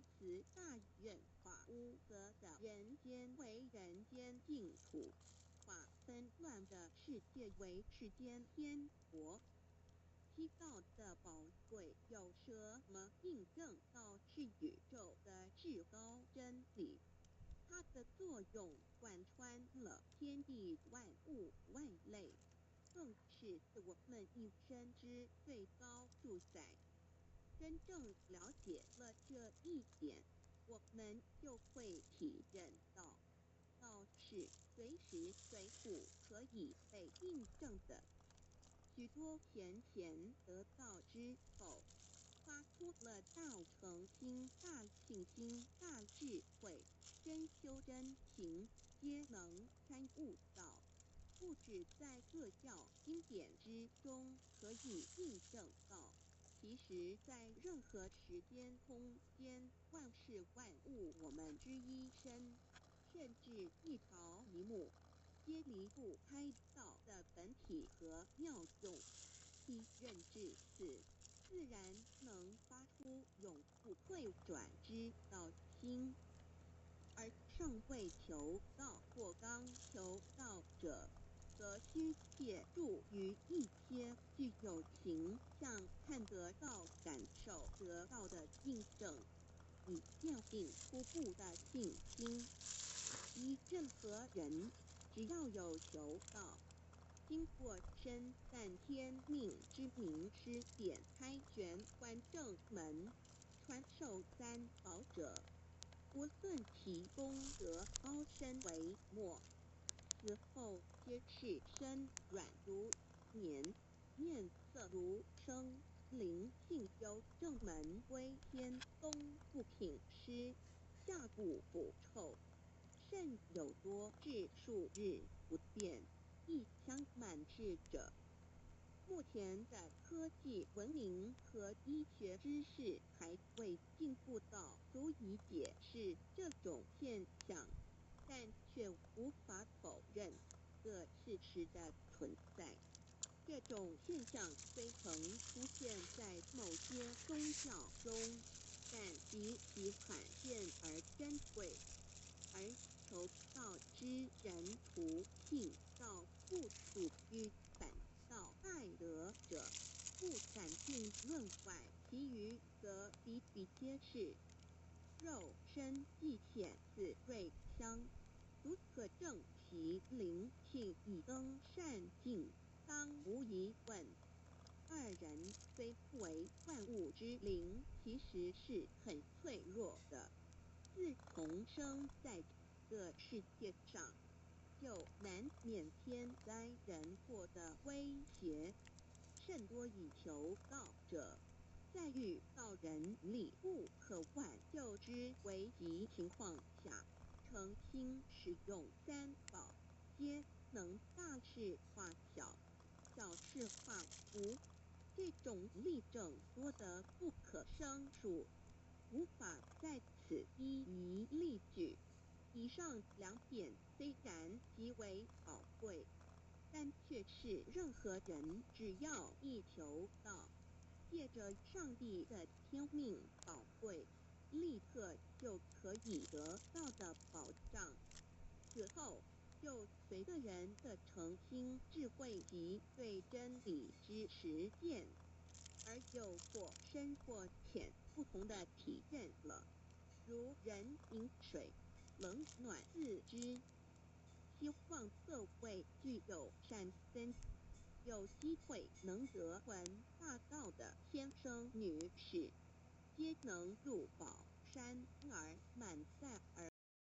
言辞大愿化污则的人间为人间净土，化纷乱的世界为世间天国。七道的宝贵有什么印证到是宇宙的至高真理？它的作用贯穿了天地万物万类，更是我们一生之最高主宰。真正了解了这一点，我们就会体认到，道是随时随地可以被印证的。许多贤贤得道之后，发出了大诚心、大信心、大智慧，真修真行，皆能参悟到，不止在各教经典之中可以印证到，其实在任何时间空间、万事万物我们之一身，甚至一草一木，皆离不开道的本体和妙用。其认至此，自然能发出永不退转之道心。而尚未求道或刚求道者，则需借助于一些具有形象、看得到、感受得到的印证，以奠定初步的信心。依任何人，只要有求道，经过身但天命之名师点开玄关正门，传授三宝者，无论其功德高深为末，此后皆是身软如棉，面色如生，灵性由正门归天，东不品湿，下不腐臭，甚有多至数日不变，一腔满志者。目前的科技文明和医学知识还未进步到足以解释这种现象，但却无法否认这事实的存在。这种现象虽曾出现在某些宗教中，但极其罕见而珍贵。而求道之人徒信道不属于反道爱德者，不斩尽论外，其余则比比皆是。肉身既显似瑞香，足可证其灵性已登善境，当无疑问。二人虽不为万物之灵，其实是很脆弱的。自从生在这世界上，就难免天灾人祸的威胁，甚多以求道者，在遇到人力不可挽救之危急情况下，诚心使用三宝，皆能大事化小，小事化无。这种例证多得不可胜数，无法在此一一例举。以上两点虽然极为宝贵，但却是任何人只要一求道，借着上帝的天命宝贵，立刻就可以得到的保障。此后就随个人的诚心、智慧及对真理之实践，而有或深或浅不同的体认了。如人饮水，冷暖自知。希望各位具有善根、有机会能得闻大道的先生女士，皆能入宝山而满载而